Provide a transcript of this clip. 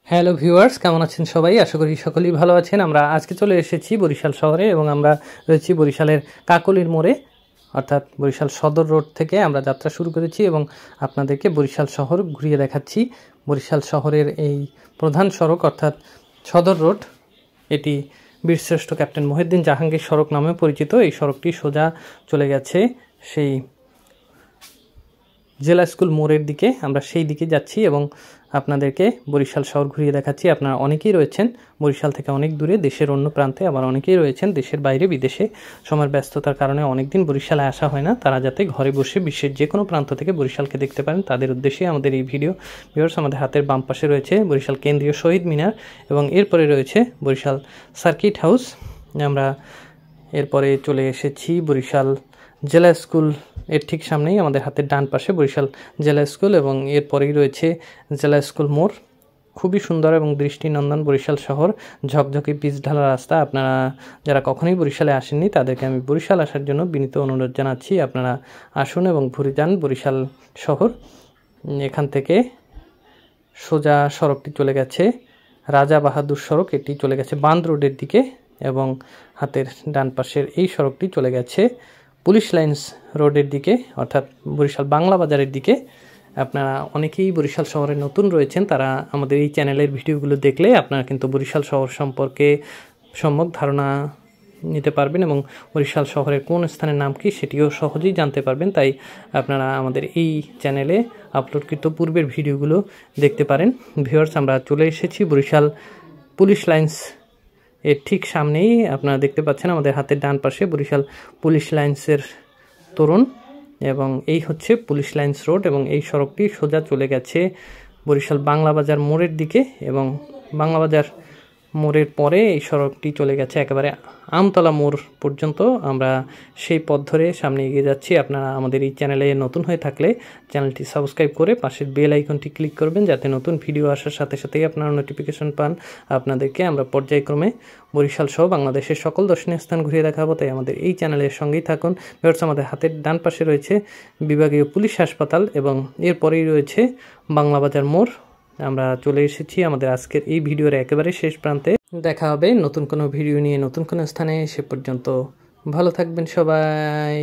Hello viewers, কেমন আছেন সবাই? আশা করি সকলেই ভালো আছেন। আমরা আজকে চলে এসেছি বরিশাল শহরে এবং আমরা রয়েছি বরিশালের কাকলির মোড়ে, অর্থাৎ বরিশাল সদর রোড থেকে আমরা যাত্রা শুরু করেছি এবং আপনাদেরকে বরিশাল শহর ঘুরিয়ে দেখাচ্ছি। বরিশাল শহরের এই প্রধান সড়ক অর্থাৎ সদর রোড, এটি বীরশ্রেষ্ঠ ক্যাপ্টেন মহিউদ্দিন জাহাঙ্গীর সড়ক নামে পরিচিত। এই সড়কটি সোজা চলে গেছে সেই জেলা স্কুল মোড়ের দিকে। আমরা সেই দিকে যাচ্ছি এবং আপনাদেরকে বরিশাল শহর ঘুরিয়ে দেখাচ্ছি। আপনারা অনেকেই রয়েছেন বরিশাল থেকে অনেক দূরে, দেশের অন্য প্রান্তে, আবার অনেকেই রয়েছেন দেশের বাইরে বিদেশে। সময়ের ব্যস্ততার কারণে অনেক দিন বরিশালে আসা হয় না। তারা যাতে ঘরে বসে বিশ্বের যে কোনো প্রান্ত থেকে বরিশালকে দেখতে পারেন, তাদের উদ্দেশ্যে আমাদের এই ভিডিও। ভিউয়ার্স, আমাদের হাতের বাম পাশে রয়েছে বরিশাল কেন্দ্রীয় শহীদ মিনার এবং এরপরে রয়েছে বরিশাল সার্কিট হাউস। আমরা এরপরে চলে এসেছি বরিশাল জেলা স্কুল এর ঠিক সামনেই, আমাদের হাতের ডান পাশে বরিশাল জেলা স্কুল এবং এরপরেই রয়েছে জেলা স্কুল মোড়। খুবই সুন্দর এবং দৃষ্টিনন্দন বরিশাল শহর, ঝকঝকে পিচ ঢালা রাস্তা। আপনারা যারা কখনোই বরিশালে আসেননি তাদেরকে আমি বরিশাল আসার জন্য বিনীত অনুরোধ জানাচ্ছি। আপনারা আসুন এবং ঘুরে যান বরিশাল শহর। এখান থেকে সোজা সড়কটি চলে গেছে রাজা বাহাদুর সড়ক, এটি চলে গেছে বান্দ রোডের দিকে এবং হাতের ডান পাশের এই সড়কটি চলে গেছে পুলিশ লাইন্স রোডের দিকে, অর্থাৎ বরিশাল বাংলা বাজারের দিকে। আপনারা অনেকেই বরিশাল শহরে নতুন রয়েছেন, তারা আমাদের এই চ্যানেলের ভিডিওগুলো দেখলে আপনারা কিন্তু বরিশাল শহর সম্পর্কে সম্যক ধারণা নিতে পারবেন এবং বরিশাল শহরের কোন স্থানের নাম কি সেটিও সহজেই জানতে পারবেন। তাই আপনারা আমাদের এই চ্যানেলে আপলোডকৃত পূর্বের ভিডিওগুলো দেখতে পারেন। ভিউয়ার্স, আমরা চলে এসেছি বরিশাল পুলিশ লাইন্স এর ঠিক সামনেই। আপনারা দেখতে পাচ্ছেন আমাদের হাতের ডান পাশে বরিশাল পুলিশ লাইন্সের তোরণ এবং এই হচ্ছে পুলিশ লাইন্স রোড এবং এই সড়কটি সোজা চলে গেছে বরিশাল বাংলা বাজার মোড়ের দিকে এবং বাংলা বাজার মোড়ের পরে এই সড়কটি চলে গেছে একেবারে আমতলা মোড় পর্যন্ত। আমরা সেই পথ ধরে সামনে এগিয়ে যাচ্ছি। আপনারা আমাদের এই চ্যানেলে নতুন হয়ে থাকলে চ্যানেলটি সাবস্ক্রাইব করে পাশের বেল আইকনটি ক্লিক করবেন, যাতে নতুন ভিডিও আসার সাথে সাথেই আপনারা নোটিফিকেশন পান। আপনাদেরকে আমরা পর্যায়ক্রমে বরিশাল সহ বাংলাদেশের সকল দর্শনীয় স্থান ঘুরিয়ে দেখাবো, তাই আমাদের এই চ্যানেলের সঙ্গেই থাকুন। ভিউয়ার্স, আমাদের হাতের ডান পাশে রয়েছে বিভাগীয় পুলিশ হাসপাতাল এবং এরপরেই রয়েছে বাংলা বাজার মোড়। আমরা চলে এসেছি আমাদের আজকের এই ভিডিওর একেবারে শেষ প্রান্তে। দেখা হবে নতুন কোনো ভিডিও নিয়ে নতুন কোনো স্থানে। সে পর্যন্ত ভালো থাকবেন সবাই।